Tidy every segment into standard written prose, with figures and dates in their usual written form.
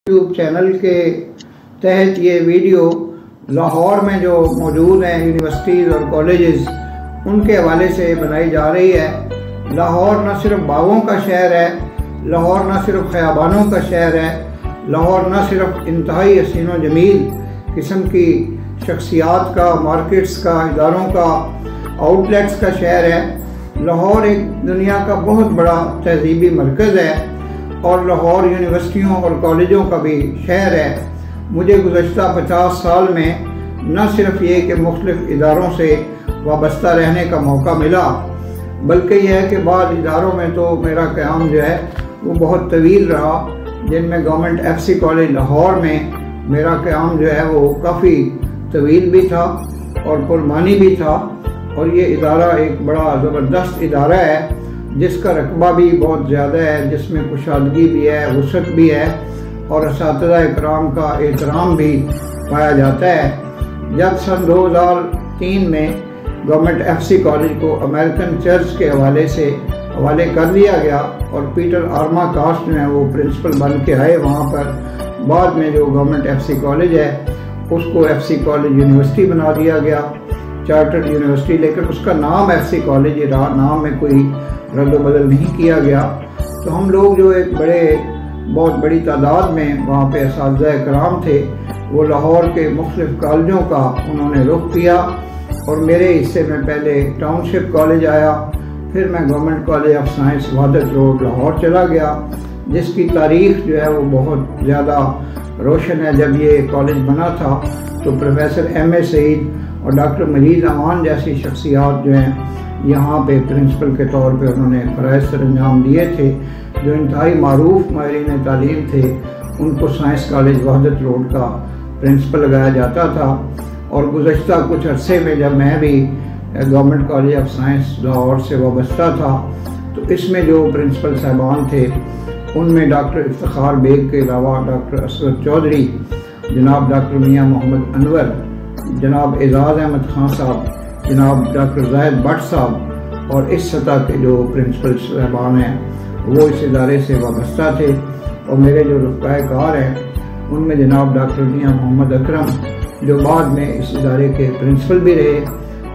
YouTube channel के तहत ये वीडियो लाहौर में जो मौजूद हैं यूनिवर्सिटीज़ और कॉलेजेस उनके हवाले से बनाई जा रही है। लाहौर न सिर्फ बागों का शहर है, लाहौर न सिर्फ ख़याबानों का शहर है, लाहौर न सिर्फ इंतहाई हसीन व जमील किस्म की शख्सियात का, मार्केट्स का, इदारों का, आउटलेट्स का शहर है। लाहौर एक दुनिया का बहुत बड़ा तहजीबी मरकज़ है और लाहौर यूनिवर्सिटियों और कॉलेजों का भी शहर है। मुझे गुज़श्ता 50 साल में न सिर्फ ये कि मुख्तलिफ इदारों से वाबस्ता रहने का मौका मिला, बल्कि यह है कि बाद इदारों में तो मेरा क़याम जो है वो बहुत तवील रहा, जिनमें गवर्नमेंट FC कॉलेज लाहौर में मेरा क़याम जो है वो काफ़ी तवील भी था और पुरमानी भी था। और ये इदारा एक बड़ा ज़बरदस्त इदारा है जिसका रकबा भी बहुत ज़्यादा है, जिसमें कुशादगी भी है, वसअत भी है और असातिज़ा इकराम का एहतराम भी पाया जाता है। जब सन 2003 में गवर्नमेंट FC कॉलेज को अमेरिकन चर्च के हवाले कर दिया गया और पीटर आर्माकास्ट जो है वो प्रिंसिपल बन के आए वहाँ पर, बाद में जो गवर्नमेंट FC कॉलेज है उसको FC कॉलेज यूनिवर्सिटी बना दिया गया, चार्टर्ड यूनिवर्सिटी, लेकिन उसका नाम FC कॉलेज ही रहा, नाम में कोई रद्द बदल नहीं किया गया। तो हम लोग जो एक बहुत बड़ी तादाद में वहाँ पे असातिज़ा इकराम थे, वो लाहौर के मुख्तलिफ कॉलेजों का उन्होंने रुख किया और मेरे हिस्से में पहले टाउनशिप कॉलेज आया, फिर मैं government college of science Wahadat road Lahore चला गया, जिसकी तारीख जो है वो बहुत ज़्यादा रोशन है। जब ये कॉलेज बना था तो प्रोफेसर M.A. सईद और डॉक्टर मजीद अमान जैसी शख्सियात जो हैं यहाँ पे प्रिंसिपल के तौर पे उन्होंने फ़राइज़ सरअंजाम दिए थे। जो इंतहाई मारूफ माहिरीन तालीम थे उनको साइंस कॉलेज वहादत रोड का प्रिंसिपल लगाया जाता था। और गुज़श्ता कुछ अरसे में जब मैं भी government college of science Lahore से वाबस्ता था तो इसमें जो प्रिंसिपल साहबान थे उनमें डॉक्टर इफ्तिखार बेग के अलावा डॉक्टर असरत चौधरी, जनाब डॉक्टर मियाँ मोहम्मद अनवर, जनाब एजाज़ अहमद खान साहब, जनाब डॉक्टर जाहिद भट्ट साहब और इस सतह के जो प्रिंसिपल साहबान हैं वो इस इदारे से वाबस्ता थे। और मेरे जो रफ़क़ाए कार हैं उनमें जनाब डॉक्टर मियाँ मोहम्मद अकरम जो बाद में इस इदारे के प्रिंसिपल भी रहे,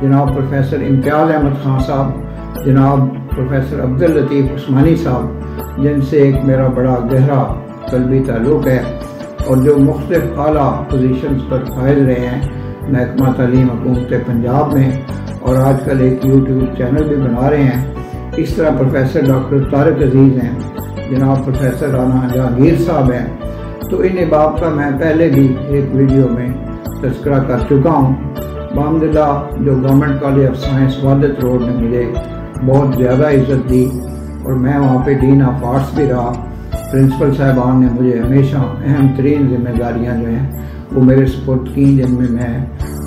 जनाब प्रोफेसर इम्तियाज़ अहमद खान साहब, जनाब प्रोफेसर अब्दुल लतीफ़ उस्मानी साहब, जिनसे एक मेरा बड़ा गहरा क़ल्बी ताल्लुक़ है और जो मुख्तलिफ आला पोजीशंस पर फायज रहे हैं महकमा तालीम हुकूमत पंजाब में और आजकल एक यूट्यूब चैनल भी बना रहे हैं। इस तरह प्रोफेसर डॉक्टर तारिक अजीज़ हैं, जनाब प्रोफेसर राना जहांगीर साहब हैं। तो इन अहबाब का मैं पहले भी एक वीडियो में तज़किरा कर चुका हूँ। अल्हम्दुलिल्लाह जो government college of science Wahadat road ने मुझे बहुत ज़्यादा इज़्ज़त दी और मैं वहाँ पे डीन ऑफ आर्ट्स भी रहा। प्रिंसिपल साहबान ने मुझे हमेशा अहम तरीन जिम्मेदारियाँ जो हैं वो मेरे सुपुर्द की, जिनमें मैं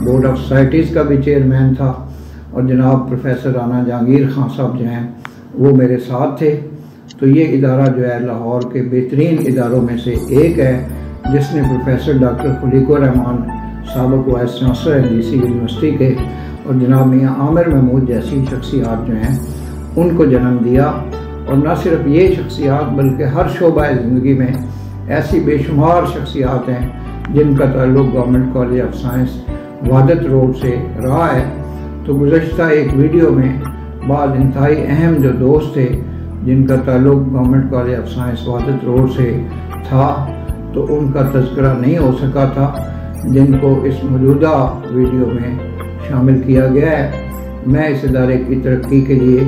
बोर्ड ऑफ सोसाइटीज़ का भी चेयरमैन था और जनाब प्रोफेसर राना जहांगीर खान साहब जो हैं वो मेरे साथ थे। तो ये इदारा जो है लाहौर के बेहतरीन इदारों में से एक है, जिसने प्रोफेसर डॉक्टर खुलीकुर रहमान साबिक़ वाइस चांसलर हैं DC यूनिवर्सिटी के और जनाब मियाँ आमिर महमूद जैसी शख्सियात जो हैं उनको जन्म दिया। और न सिर्फ ये शख्सियात बल्कि हर शोबा ज़िंदगी में ऐसी बेशुमार शख्सियात हैं जिनका ताल्लुक़ government college of science Wahadat road से रहा है। तो गुज़श्ता एक वीडियो में बाद इंतहाई अहम जो दोस्त थे जिनका ताल्लुक़ government college of science Wahadat road से था तो उनका तज़किरा नहीं हो सका था, जिनको इस मौजूदा वीडियो में शामिल किया गया है। मैं इस इदारे की तरक्की के लिए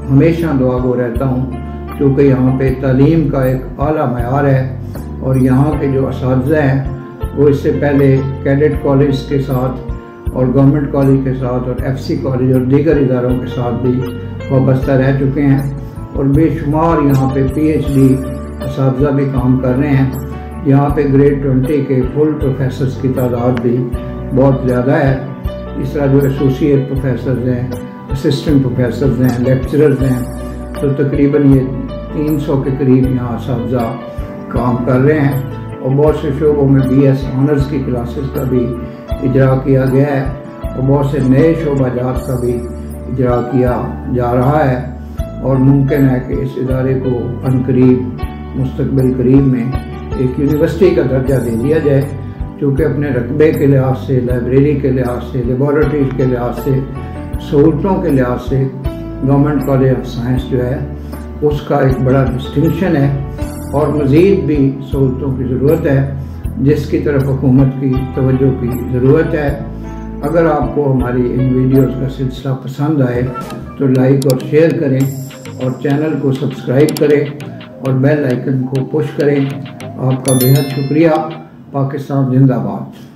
हमेशा दुआगो रहता हूँ, क्योंकि यहाँ पे तालीम का एक आला मयार है और यहाँ के जो असातिज़ा हैं वो इससे पहले कैडेट कॉलेज के साथ और गवर्नमेंट कॉलेज के साथ और FC कॉलेज और दीगर इदारों के साथ भी वाबस्ता रह चुके हैं और बेशुमार यहाँ पे PhD असातिज़ा भी काम कर रहे हैं। यहाँ पे ग्रेड 20 के फुल प्रोफेसर्स की तादाद भी बहुत ज़्यादा है। इस तरह जो एसोसिएट प्रोफेसर्स हैं, असिस्टेंट प्रोफेसर्स हैं, लेक्चरर्स हैं, तो तकरीबन ये 300 के करीब यहाँ असातिज़ा काम कर रहे हैं और बहुत से शोबों में BS ऑनर्स की क्लासेस का भी इजरा किया गया है और बहुत से नए शोबाजात का भी इजरा किया जा रहा है। और मुमकिन है कि इस इदारे को अनकरीब मुस्तकबिल करीब में एक यूनिवर्सिटी का दर्जा दे दिया जाए, क्योंकि अपने रकबे के लिहाज से, लाइब्रेरी के लिहाज से, लेबॉरेटरीज के लिहाज से, सहूलतों के लिहाज से गवर्नमेंट कॉलेज ऑफ साइंस जो है उसका एक बड़ा डिस्टिंक्शन है और मज़ीद भी सहूलतों की ज़रूरत है, जिसकी तरफ हुकूमत की तवज्जो की ज़रूरत है। अगर आपको हमारी इन वीडियोज़ का सिलसिला पसंद आए तो लाइक और शेयर करें और चैनल को सब्सक्राइब करें और बेल आइकन को पुश करें। आपका बेहद शुक्रिया। पाकिस्तान जिंदाबाद।